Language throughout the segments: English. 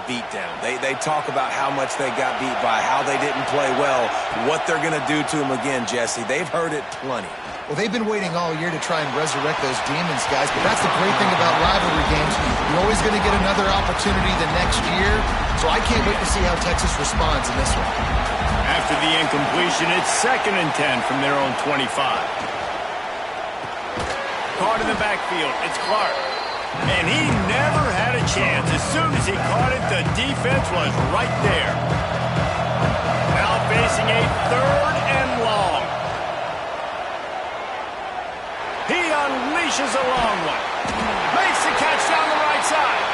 beat down. They talk about how much they got beat by, how they didn't play well, what they're going to do to them again, Jesse. They've heard it plenty. Well, they've been waiting all year to try and resurrect those demons, guys, but that's the great thing about rivalry games. You're always going to get another opportunity the next year, so I can't wait to see how Texas responds in this one. After the incompletion, it's 2nd and 10 from their own 25. Caught in the backfield, it's Clark. And he never had a chance. As soon as he caught it, the defense was right there. Now facing a 3rd and long. He unleashes a long one. Makes the catch down the right side.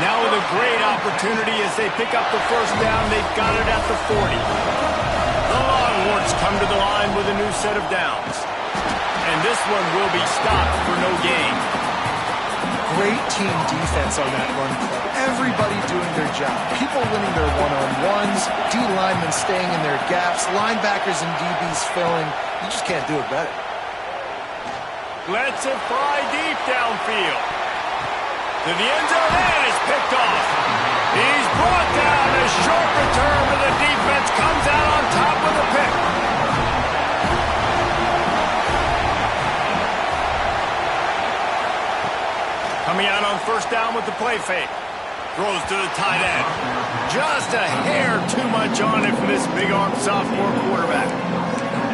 Now with a great opportunity as they pick up the 1st down, they've got it at the 40. The Longhorns come to the line with a new set of downs. And this one will be stopped for no gain. Great team defense on that run play. Everybody doing their job. People winning their one-on-ones, D linemen staying in their gaps, linebackers and DBs filling. You just can't do it better. Lets it fly deep downfield. To the end zone, and is picked off. He's brought down. A short return, but the defense comes out on top with a pick. Coming out on 1st down with the play fake. Throws to the tight end. Just a hair too much on it for this big-armed sophomore quarterback.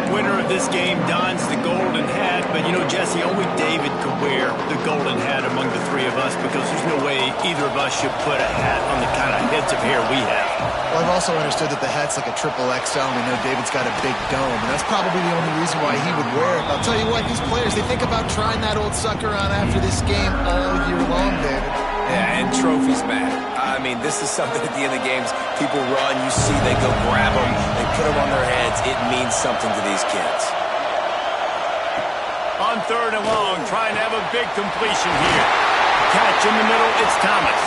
Winner of this game dons the golden hat, but you know, Jesse, only David could wear the golden hat among the 3 of us because there's no way either of us should put a hat on the kind of heads of hair we have. Well, I've also understood that the hat's like a triple XL, and we know David's got a big dome, and that's probably the only reason why he would wear it. I'll tell you what, these players, they think about trying that old sucker on after this game all year long, David. Yeah, and trophies matter. I mean, this is something at the end of games. People run, you see they go grab them, they put them on their heads. It means something to these kids. On 3rd and long, trying to have a big completion here. Catch in the middle, it's Thomas.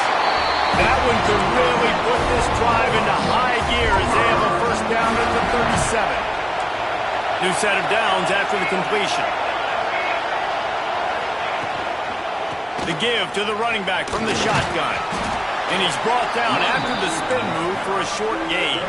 That one could really put this drive into high gear as they have a 1st down at the 37. New set of downs after the completion. The give to the running back from the shotgun. And he's brought down after the spin move for a short gain.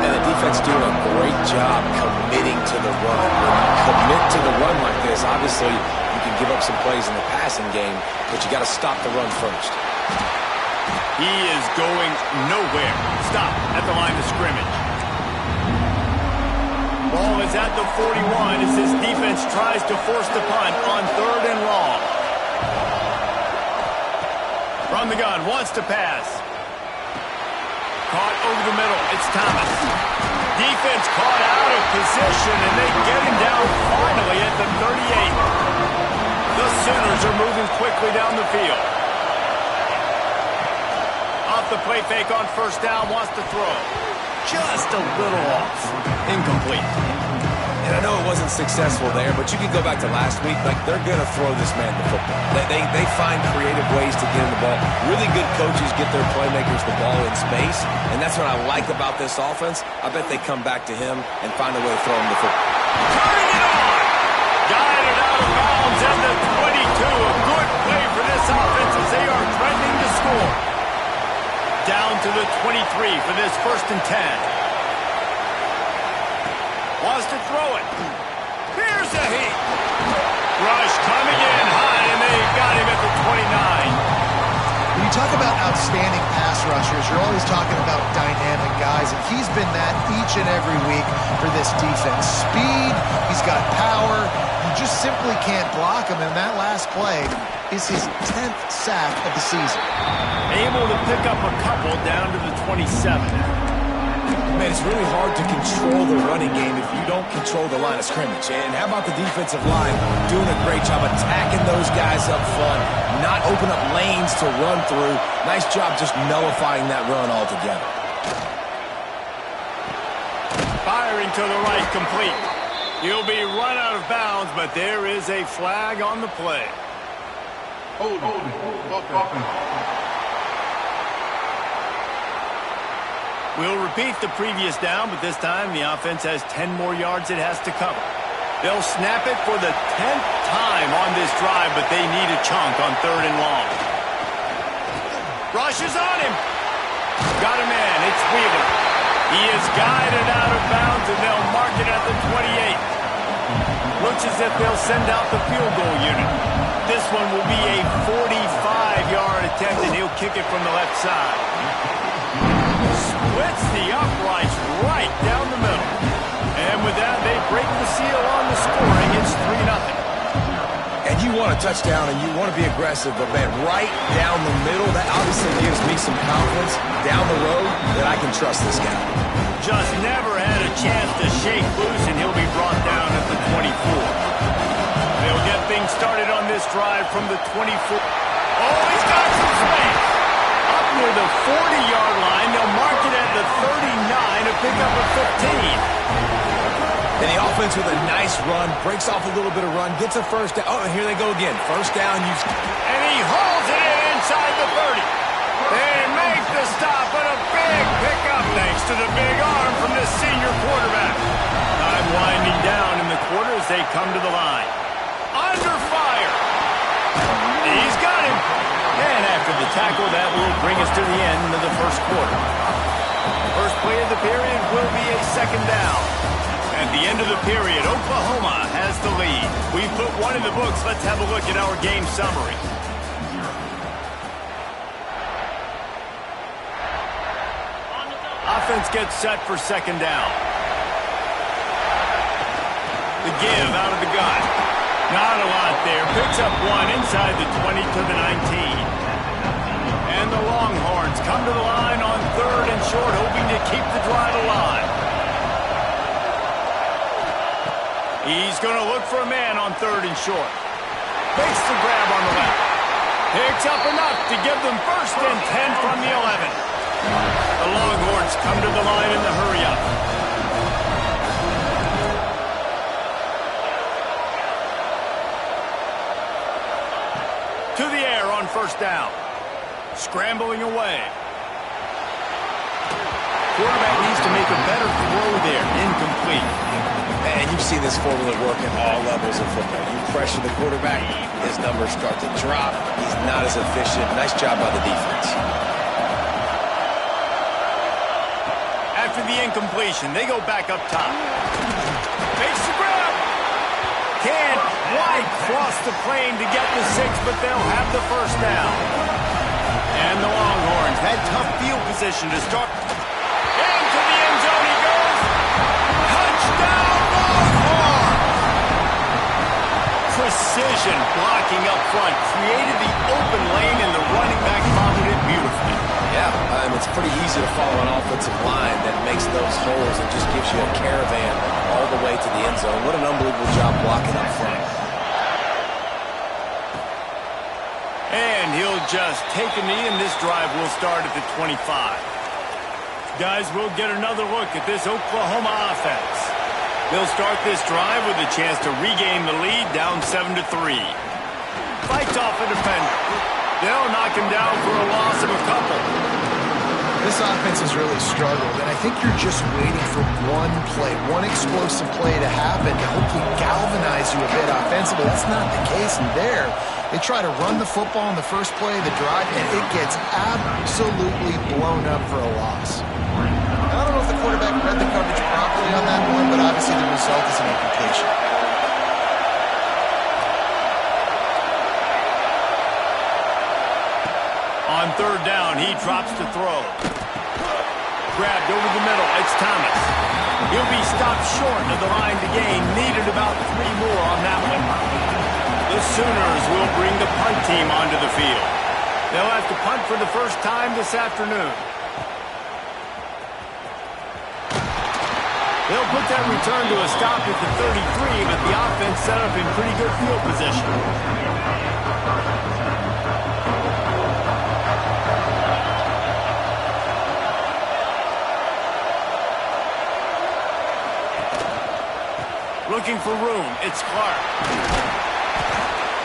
And the defense doing a great job committing to the run. When you commit to the run like this, obviously you can give up some plays in the passing game, but you got to stop the run first. He is going nowhere. Stop at the line of scrimmage. Ball is at the 41 as this defense tries to force the punt on 3rd and long. From the gun, wants to pass. Caught over the middle, it's Thomas. Defense caught out of position, and they get him down finally at the 38. The Sooners are moving quickly down the field. Off the play fake on 1st down, wants to throw. Just a little off. Incomplete. And I know it wasn't successful there, but you can go back to last week. Like, they're going to throw this man the football. They find creative ways to get him the ball. Really good coaches get their playmakers the ball in space, and that's what I like about this offense. I bet they come back to him and find a way to throw him the football. Turning it on! Guided out of bounds at the 22. A good play for this offense as they are threatening to score. Down to the 23 for this 1st and 10. Wants to throw it. Here's a heat. Rush coming in high, and they got him at the 29. When you talk about outstanding pass rushers, you're always talking about dynamic guys, and he's been that each and every week for this defense. Speed, he's got power. You just simply can't block him, and that last play is his 10th sack of the season. Able to pick up a couple down to the 27. Man, it's really hard to control the running game if you don't control the line of scrimmage. And how about the defensive line doing a great job attacking those guys up front, not open up lanes to run through. Nice job just nullifying that run altogether. Firing to the right, complete. He'll be run out of bounds, but there is a flag on the play. Hold. We'll repeat the previous down, but this time the offense has 10 more yards it has to cover. They'll snap it for the 10th time on this drive, but they need a chunk on 3rd and long. Rushes on him. Got him in. It's Weaver. He is guided out of bounds, and they'll mark it at the 28. Looks as if they'll send out the field goal unit. This one will be a 45-yard attempt, and he'll kick it from the left side. Splits the uprights right down the middle. And with that, they break the seal on the scoring. It's 3-0. And you want a touchdown and you want to be aggressive, but man, right down the middle, that obviously gives me some confidence down the road that I can trust this guy. Just never had a chance to shake loose, and he'll be brought down at the 24. They'll get things started on this drive from the 24. Oh, he's got some space. Up near the 40-yard line, they'll mark it at the 39 to pick up a 15. And the offense with a nice run, breaks off a little bit of run, gets a first down. Oh, and here they go again. First down. And he hauls it in inside the 30. They make the stop, but a big pickup thanks to the big arm from this senior quarterback. Time winding down in the quarter as they come to the line. Under fire. He's got him. And after the tackle, that will bring us to the end of the first quarter. First play of the period will be a second down. At the end of the period, Oklahoma has the lead. We've put one in the books. Let's have a look at our game summary. Offense gets set for second down. The give out of the gun. Not a lot there. Picks up one inside the 20 to the 19. And the Longhorns come to the line on third and short, hoping to keep the drive alive. He's going to look for a man on third and short. Makes the grab on the left. Picks up enough to give them first and 10 from the 11. The Longhorns come to the line in the hurry-up. To the air on first down. Scrambling away. Quarterback needs to make a better throw there. Incomplete. And you've seen this formula work at all levels of football. You pressure the quarterback, his numbers start to drop. He's not as efficient. Nice job by the defense. After the incompletion, they go back up top. Makes the grab. Can't quite cross the plane to get the 6, but they'll have the first down. And the Longhorns had tough field position to start. Into the end zone he goes. Touchdown, Longhorns! Precision blocking up front created the open lane, and the running back followed it beautifully. Yeah, it's pretty easy to follow an offensive line that makes those holes and just gives you a caravan all the way to the end zone. What an unbelievable job blocking up front. And he'll just take a knee, and this drive will start at the 25. Guys, we'll get another look at this Oklahoma offense. They'll start this drive with a chance to regain the lead, down 7-3. Fights off a defender. They'll knock him down for a loss of a couple. This offense has really struggled, and I think you're just waiting for one play, one explosive play to happen to hopefully galvanize you a bit offensively. That's not the case, and there, they try to run the football in the first play of the drive, and it gets absolutely blown up for a loss. I don't know if the quarterback read the coverage properly on that one, but obviously the result is an incompletion. On third down, he drops to throw. Grabbed over the middle. It's Thomas. He'll be stopped short of the line to gain. Needed about 3 more on that one. The Sooners will bring the punt team onto the field. They'll have to punt for the first time this afternoon. They'll put that return to a stop at the 33, but the offense set up in pretty good field position. Looking for room, it's Clark.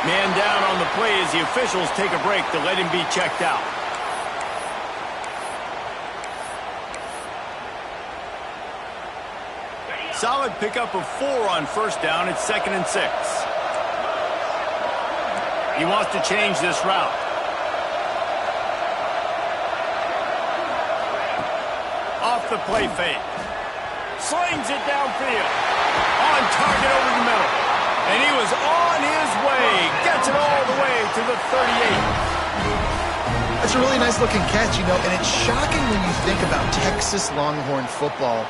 Man down on the play as the officials take a break to let him be checked out. Solid pickup of 4 on first down. It's 2nd and 6. He wants to change this route. Off the play fake. Slings it downfield. On target over the middle. And he was on his way. Gets it all the way to the 38. That's a really nice looking catch, you know, and it's shocking when you think about Texas Longhorn football.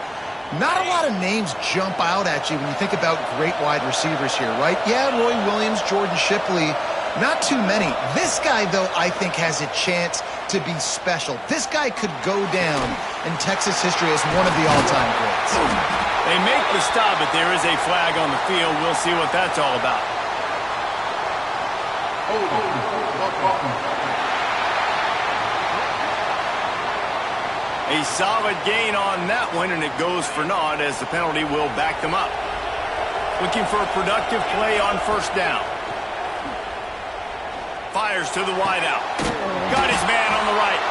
Not a lot of names jump out at you when you think about great wide receivers here, right? Yeah, Roy Williams, Jordan Shipley, not too many. This guy, though, I think has a chance to be special. This guy could go down in Texas history as one of the all-time greats. They make the stop, but there is a flag on the field. We'll see what that's all about. A solid gain on that one, and it goes for naught as the penalty will back them up. Looking for a productive play on first down. Fires to the wideout. Got his man on the right.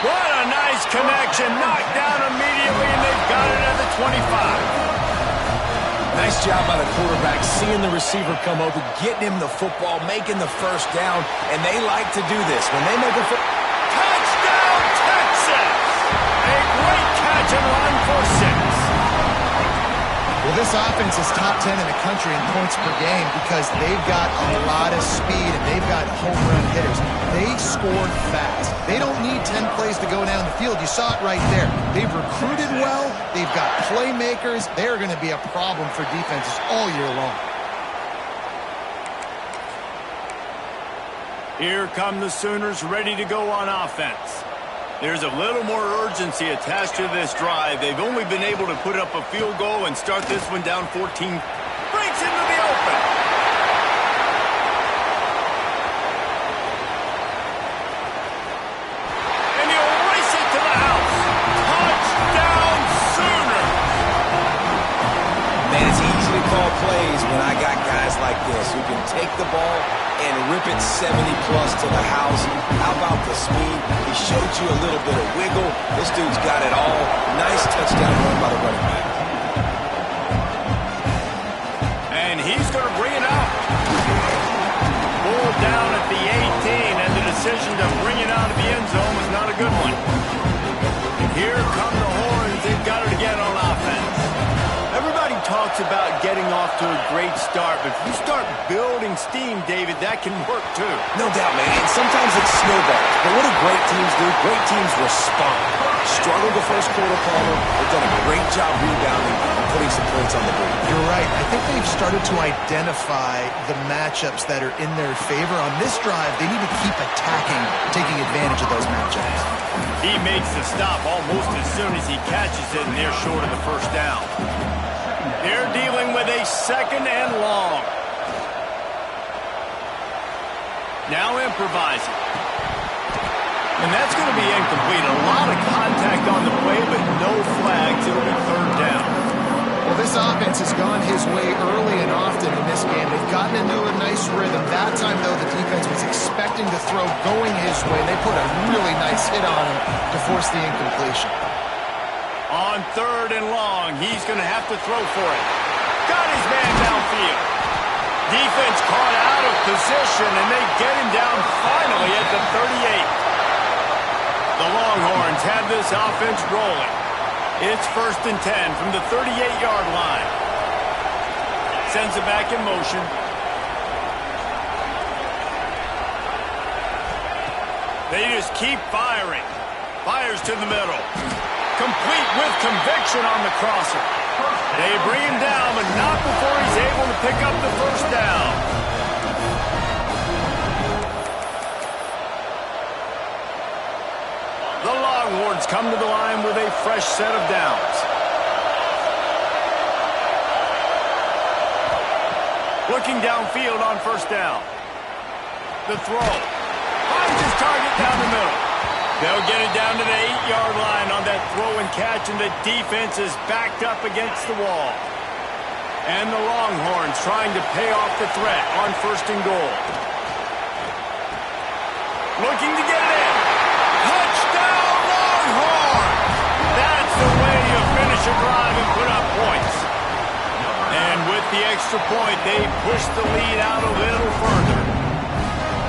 What a nice connection. Knocked down immediately, and they've got it at the 25. Nice job by the quarterback, seeing the receiver come open, getting him the football, making the first down, and they like to do this. When they make a touchdown, Texas! A great catch and run for 6. Well, this offense is top 10 in the country in points per game because they've got a lot of speed and they've got home run hitters. They scored fast. They don't need 10 plays to go down the field. You saw it right there. They've recruited well. They've got playmakers. They're going to be a problem for defenses all year long. Here come the Sooners ready to go on offense. There's a little more urgency attached to this drive. They've only been able to put up a field goal and start this one down 14. Breaks into the open. And he'll race it to the house. Touchdown, Sooners. Man, it's easy to call plays when I got guys like this who can take the ball and rip it 70-plus to the house. How about the speed? He showed you a little bit of wiggle. This dude's got it all. Nice touchdown run by the running back. And he's going to bring it out. Pulled down at the 18, and the decision to bring it out of the end zone was not a good one. Here come the Horns. They've got it again on offense. Everybody talks about getting off to a great start, but if you start building steam, David, that can work too. No doubt, man. And sometimes it snowballs. But what do great teams do? Great teams respond. Struggled the first quarter, Palmer. They've done a great job rebounding and putting some points on the board. You're right. I think they've started to identify the matchups that are in their favor. On this drive, they need to keep attacking, taking advantage of those matchups. He makes the stop almost as soon as he catches it, and they're short of the first down. They're dealing with a second and long. Now improvising. And that's going to be incomplete. A lot of contact on the play, but no flags. It'll be third down. Well, this offense has gone his way early and often in this game. They've gotten into a nice rhythm. That time, though, the defense was expecting the throw going his way. They put a really nice hit on him to force the incompletion. On third and long, he's going to have to throw for it. Got his man downfield. Defense caught out of position, and they get him down finally at the 38. The Longhorns have this offense rolling. It's 1st and 10 from the 38-yard line. Sends it back in motion. They just keep firing. Fires to the middle. Complete with conviction on the crosser. They bring him down, but not before he's able to pick up the first down. The Longhorns come to the line with a fresh set of downs. Looking downfield on first down. The throw. Finds his target down the middle. They'll get it down to the 8-yard line on that throw and catch, and the defense is backed up against the wall. And the Longhorns trying to pay off the threat on 1st and goal. Looking to get it in. Touchdown, Longhorns! That's the way you finish a drive and put up points. And with the extra point, they push the lead out a little further.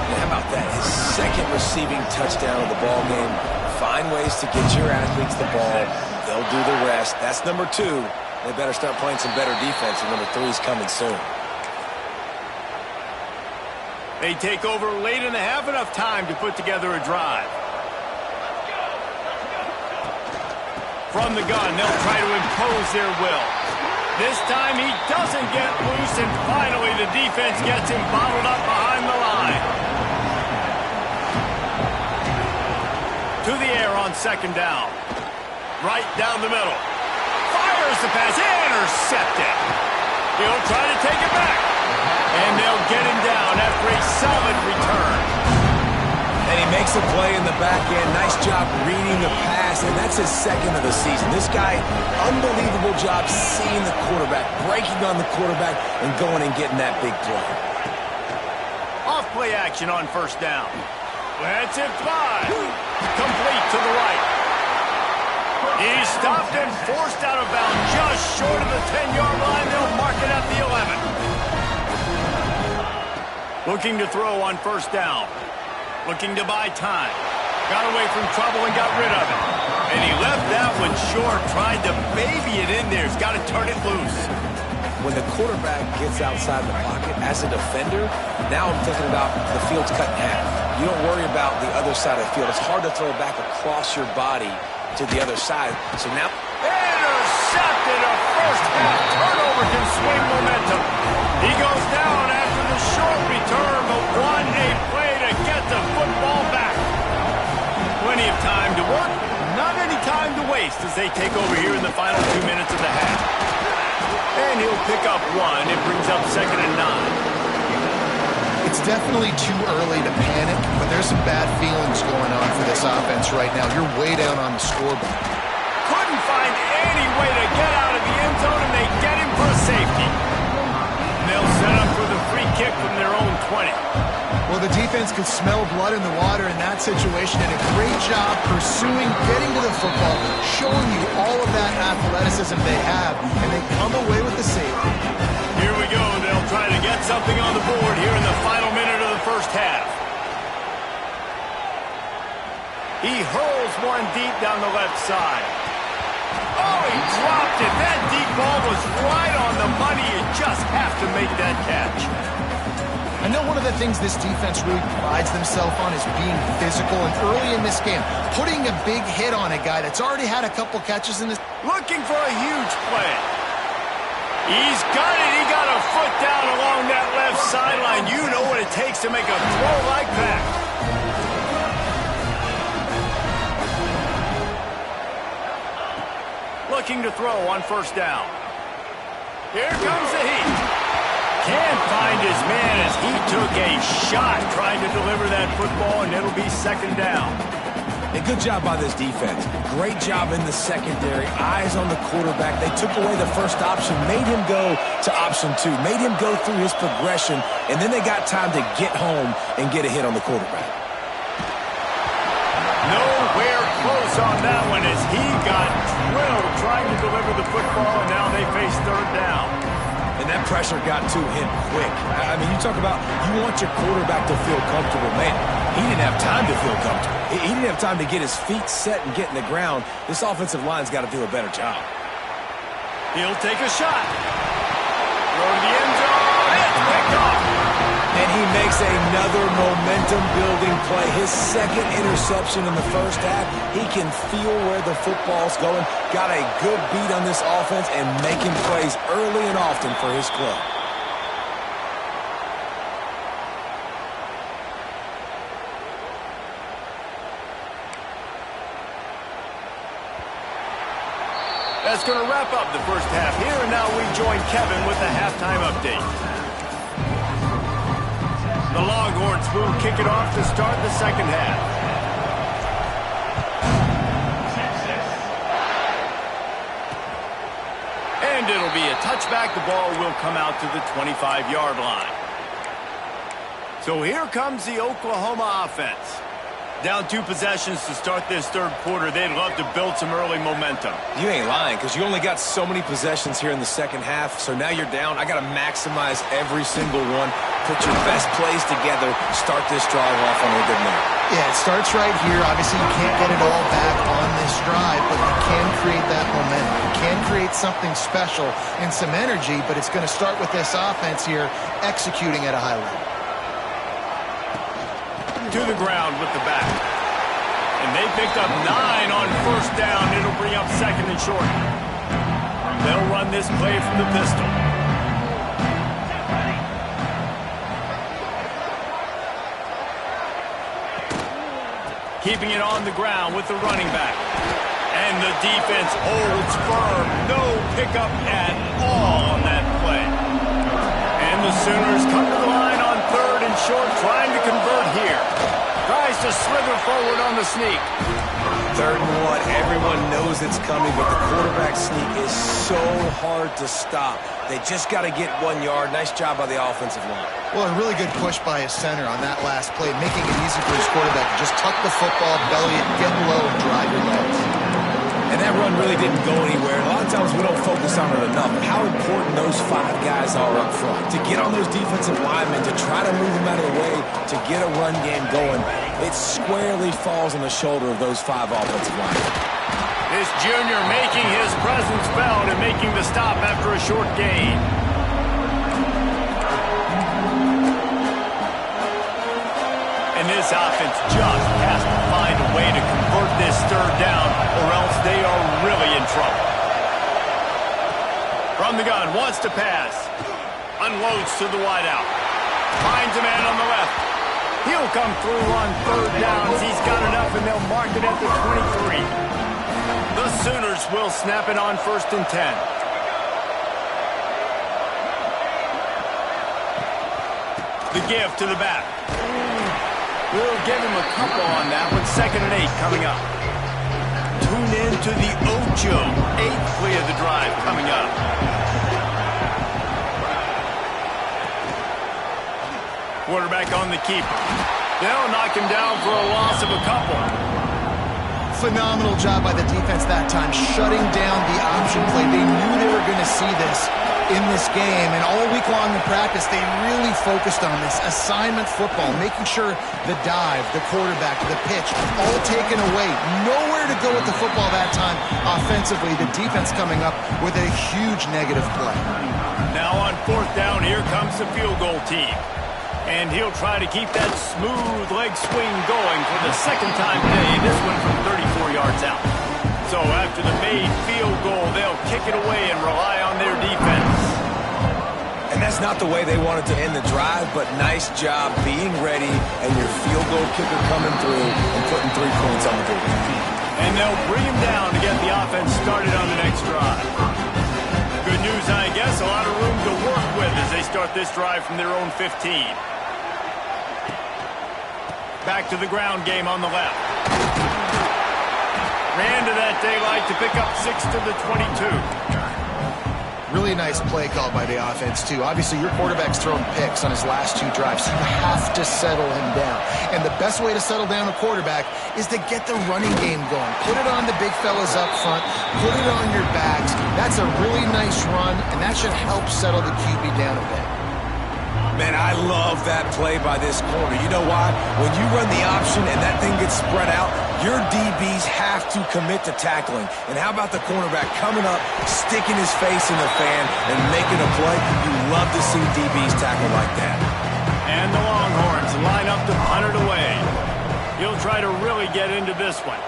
How about that? His second receiving touchdown of the ball game. Find ways to get your athletes the ball. They'll do the rest. That's number 2. They better start playing some better defense, and number 3 is coming soon. They take over late in the half, enough time to put together a drive. From the gun, they'll try to impose their will. This time he doesn't get loose, and finally the defense gets him bottled up behind the line. To the air on second down. Right down the middle. Fires the pass, intercepted. He'll try to take it back. And they'll get him down after a solid return. And he makes a play in the back end. Nice job reading the pass, and that's his second of the season. This guy, unbelievable job seeing the quarterback, breaking on the quarterback, and going and getting that big play. Off play action on first down. Let's it fly. Complete to the right. He's stopped and forced out of bounds just short of the 10-yard line. They'll mark it at the 11. Looking to throw on first down. Looking to buy time. Got away from trouble and got rid of it. And he left that one short. Tried to baby it in there. He's got to turn it loose. When the quarterback gets outside the pocket as a defender, now I'm thinking about the field's cut in half. You don't worry about the other side of the field. It's hard to throw back across your body to the other side. So now... Intercepted. A first half turnover can swing momentum. He goes down after the short return, but won a play to get the football back. Plenty of time to work. Not any time to waste as they take over here in the final 2 minutes of the half. And he'll pick up 1. It brings up 2nd and 9. It's definitely too early to panic, but there's some bad feelings going on for this offense right now. You're way down on the scoreboard. Couldn't find any way to get out of the end zone, and they get him for a safety. And they'll set up for the free kick from their own 20. Well, the defense could smell blood in the water in that situation, and a great job pursuing, getting to the football, showing you all of that athleticism they have, and they come away with the save. Here we go. They'll try to get something on the board here in the final minute of the first half. He hurls one deep down the left side. Oh, he dropped it. That deep ball was right on the money. You just have to make that catch. I know one of the things this defense really prides themselves on is being physical, and early in this game, putting a big hit on a guy that's already had a couple catches in this. Looking for a huge play. He's got it. He got a foot down along that left sideline. You know what it takes to make a throw like that. Looking to throw on first down. Here comes the heat. Can't find his man as he took a shot trying to deliver that football, and it'll be 2nd down. A good job by this defense. Great job in the secondary. Eyes on the quarterback. They took away the first option, made him go to option 2, made him go through his progression, and then they got time to get home and get a hit on the quarterback. Nowhere close on that one as he got drilled trying to deliver the football, and now they face 3rd down. And that pressure got to him quick. I mean, you talk about you want your quarterback to feel comfortable. Man, he didn't have time to feel comfortable. He didn't have time to get his feet set and get in the ground. This offensive line's got to do a better job. He'll take a shot. Throw to the end zone. It's picked off. And he makes another momentum-building play. His 2nd interception in the first half. He can feel where the football's going. Got a good beat on this offense and making plays early and often for his club. That's going to wrap up the first half here, and now we join Kevin with the halftime update. The Longhorns will kick it off to start the second half. And it'll be a touchback. The ball will come out to the 25-yard line. So here comes the Oklahoma offense. Down 2 possessions to start this 3rd quarter. They'd love to build some early momentum. You ain't lying, because you only got so many possessions here in the second half, so now you're down. I got to maximize every single one. Put your best plays together. Start this drive off on a good note. Yeah, it starts right here. Obviously, you can't get it all back. create something special and some energy, but it's going to start with this offense here executing at a high level. To the ground with the back. And they picked up 9 on first down. It'll bring up second and short. They'll run this play from the pistol. Keeping it on the ground with the running back. And the defense holds firm. No pickup at all on that play. And the Sooners come to the line on third and short, trying to convert here. Tries to slither forward on the sneak. 3rd and 1. Everyone knows it's coming, but the quarterback sneak is so hard to stop. They just got to get 1 yard. Nice job by the offensive line. Well, a really good push by his center on that last play, making it easy for his quarterback to just tuck the football, belly it, get low, and drive your legs. And that run really didn't go anywhere. A lot of times we don't focus on it enough, but how important those 5 guys are up front. To get on those defensive linemen, to try to move them out of the way, to get a run game going, it squarely falls on the shoulder of those 5 offensive linemen. This junior making his presence felt and making the stop after a short gain. And this offense just has to find a way to convert this 3rd down, or else they are really in trouble. From the gun, wants to pass. Unloads to the wideout. Finds a man on the left. He'll come through on 3rd downs. He's got enough, and they'll mark it at the 23. The Sooners will snap it on 1st and 10. The give to the back. We'll give him a couple on that one. 2nd and 8 coming up. Tune in to the Ocho. 8th play of the drive coming up. Quarterback on the keeper. They'll knock him down for a loss of a couple. Phenomenal job by the defense that time, shutting down the option play. They knew they were going to see this in this game, and all week long in practice, they really focused on this assignment football, making sure the dive, the quarterback, the pitch, all taken away. Nowhere to go with the football that time offensively. The defense coming up with a huge negative play. Now on 4th down, here comes the field goal team. And he'll try to keep that smooth leg swing going for the 2nd time today, this one from 34 yards out. So after the made field goal, they'll kick it away and rely on their defense. And that's not the way they wanted to end the drive, but nice job being ready and your field goal kicker coming through and putting 3 points on the board. And they'll bring him down to get the offense started on the next drive. Good news, I guess, a lot of room to work with as they start this drive from their own 15. Back to the ground game on the left. Ran to that daylight to pick up 6 to the 22. Really nice play call by the offense, too. Obviously, your quarterback's thrown picks on his last 2 drives, so you have to settle him down. And the best way to settle down a quarterback is to get the running game going. Put it on the big fellas up front. Put it on your backs. That's a really nice run, and that should help settle the QB down a bit. Man, I love that play by this corner. You know why? When you run the option and that thing gets spread out, your DBs have to commit to tackling. And how about the cornerback coming up, sticking his face in the fan, and making a play? You love to see DBs tackle like that. And the Longhorns line up to punt it away. He'll try to really get into this one.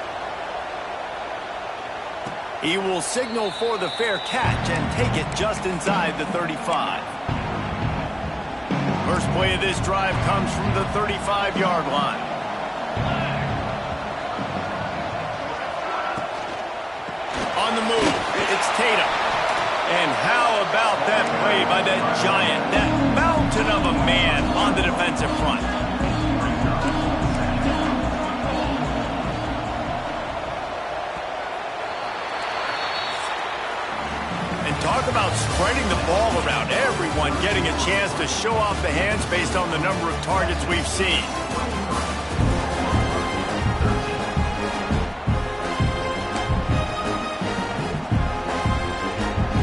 He will signal for the fair catch and take it just inside the 35. First play of this drive comes from the 35-yard line. On the move, it's Tatum. And how about that play by that giant, that mountain of a man on the defensive front? Talk about spreading the ball around. Everyone getting a chance to show off the hands based on the number of targets we've seen.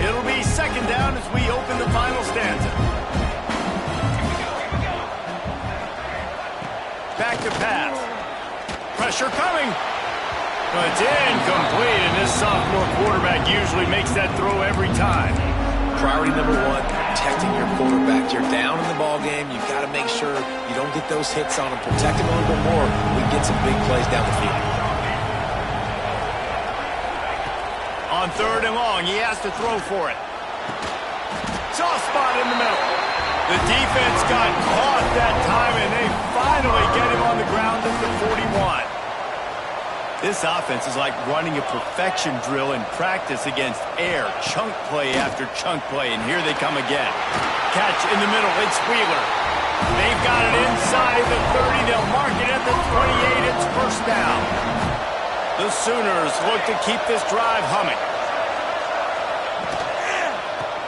It'll be 2nd down as we open the final stanza. Back to pass. Pressure coming. It's incomplete, and this sophomore quarterback usually makes that throw every time. Priority number one, protecting your quarterback. You're down in the ball game. You've got to make sure you don't get those hits on him. Protect him a little bit more. We can get some big plays down the field. On 3rd and long, he has to throw for it. Soft spot in the middle. The defense got caught that time, and they finally get him on the ground at the 41. This offense is like running a perfection drill in practice against air. Chunk play after chunk play, and here they come again. Catch in the middle, it's Wheeler. They've got it inside the 30. They'll mark it at the 28. It's first down. The Sooners look to keep this drive humming.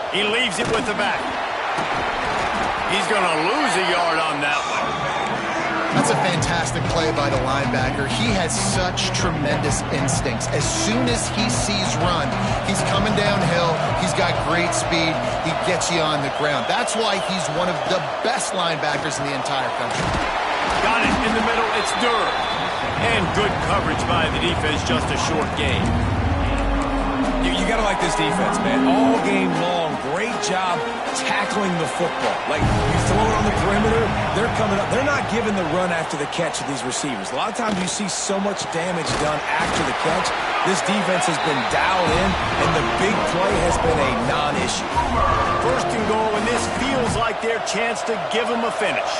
He leaves it with the back. He's going to lose a yard on that one. That's a fantastic play by the linebacker. He has such tremendous instincts. As soon as he sees run, he's coming downhill. He's got great speed. He gets you on the ground. That's why he's one of the best linebackers in the entire country. Got it in the middle. It's Durr. And good coverage by the defense. Just a short gain. You got to like this defense, man. All game long, great job tackling the football. Like, you throw it on the perimeter, they're coming up. They're not giving the run after the catch to these receivers. A lot of times you see so much damage done after the catch. This defense has been dialed in, and the big play has been a non-issue. 1st and goal, and this feels like their chance to give them a finish.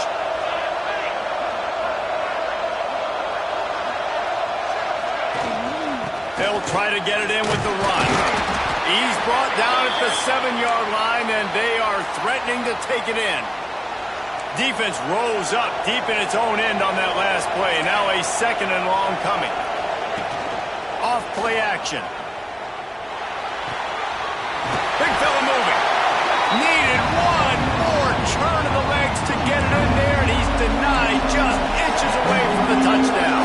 They'll try to get it in with the run. He's brought down at the 7-yard line, and they are threatening to take it in. Defense rose up deep in its own end on that last play. Now a 2nd and long coming. Off play action. Big fella moving. Needed one more turn of the legs to get it in there, and he's denied just inches away from the touchdown.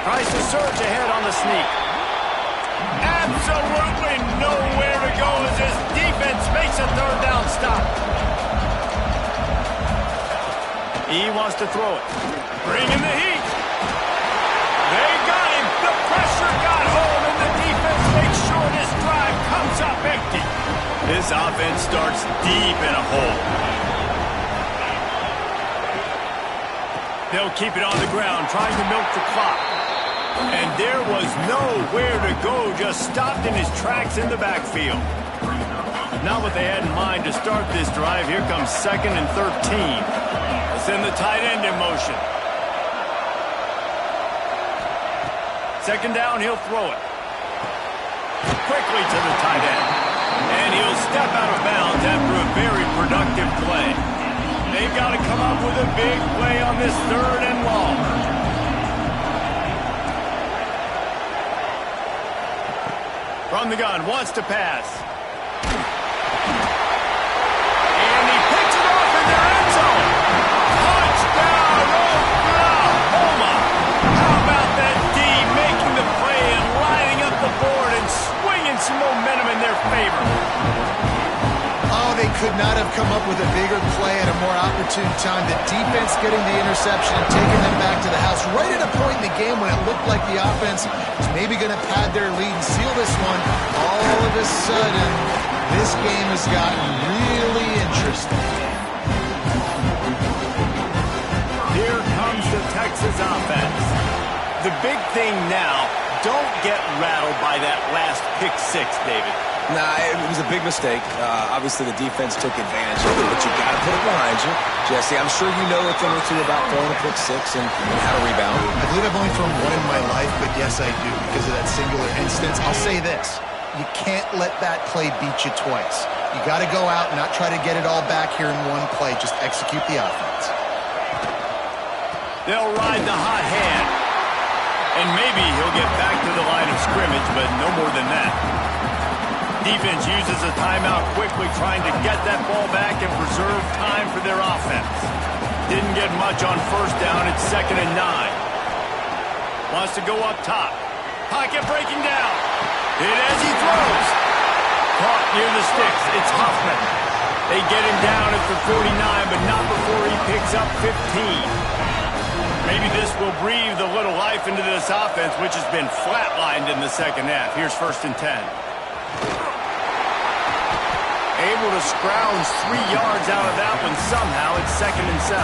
Tries to surge ahead on the sneak. Absolutely nowhere to go as his defense makes a 3rd down stop. He wants to throw it. Bring in the heat. They got him. The pressure got home, and the defense makes sure this drive comes up empty. This offense starts deep in a hole. They'll keep it on the ground, trying to milk the clock. And there was nowhere to go, just stopped in his tracks in the backfield. Not what they had in mind to start this drive. Here comes 2nd and 13. Let's send the tight end in motion. 2nd down, he'll throw it. Quickly to the tight end. And he'll step out of bounds after a very productive play. They've got to come up with a big play on this 3rd and long. From the gun, wants to pass. And he picks it off in their end zone. Touchdown, Oklahoma. How about that D making the play and lining up the board and swinging some momentum in their favor? Oh, they could not have come up with a bigger play at a more opportune time. The defense getting the interception and taking them back to the house right at a point in the game when it looked like the offense was maybe going to pad their lead and seal this one. All of a sudden, this game has gotten really interesting. Here comes the Texas offense. The big thing now, don't get rattled by that last pick 6, David. Nah, it was a big mistake. Obviously, the defense took advantage of it, but you got to put it behind you. Jesse, I'm sure you know a thing or two about throwing a pick 6 and how to rebound. I believe I've only thrown one in my life, but yes, I do because of that singular instance. I'll say this. You can't let that play beat you twice. You got to go out and not try to get it all back here in one play. Just execute the offense. They'll ride the hot hand. And maybe he'll get back to the line of scrimmage, but no more than that. Defense uses a timeout quickly, trying to get that ball back and preserve time for their offense. Didn't get much on 1st down. It's 2nd and 9. Wants to go up top. Pocket breaking down. Hit as he throws. Caught near the sticks. It's Huffman. They get him down at the 49, but not before he picks up 15. Maybe this will breathe a little life into this offense, which has been flatlined in the second half. Here's 1st and 10. Able to scrounge 3 yards out of that one somehow. It's 2nd and 7.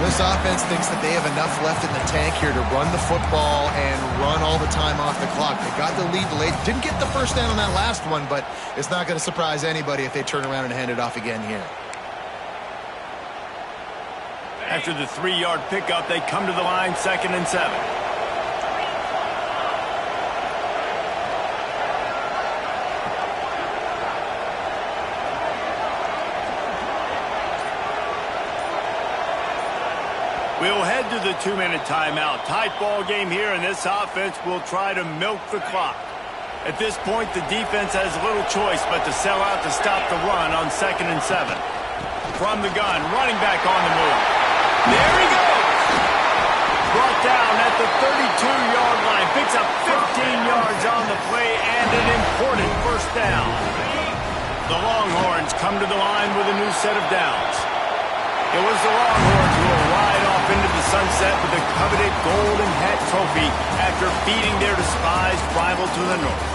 This offense thinks that they have enough left in the tank here to run the football and run all the time off the clock. They got the lead late. Didn't get the first down on that last one, but it's not going to surprise anybody if they turn around and hand it off again here. After the 3-yard pickup, they come to the line, 2nd and 7. We'll head to the 2-minute timeout. Tight ball game here, and this offense will try to milk the clock. At this point, the defense has little choice but to sell out to stop the run on 2nd and 7. From the gun, running back on the move. There he goes! Brought down at the 32-yard line. Picks up 15 yards on the play and an important 1st down. The Longhorns come to the line with a new set of downs. It was the Longhorns who will ride off into the sunset with the coveted Golden Hat Trophy after beating their despised rival to the north.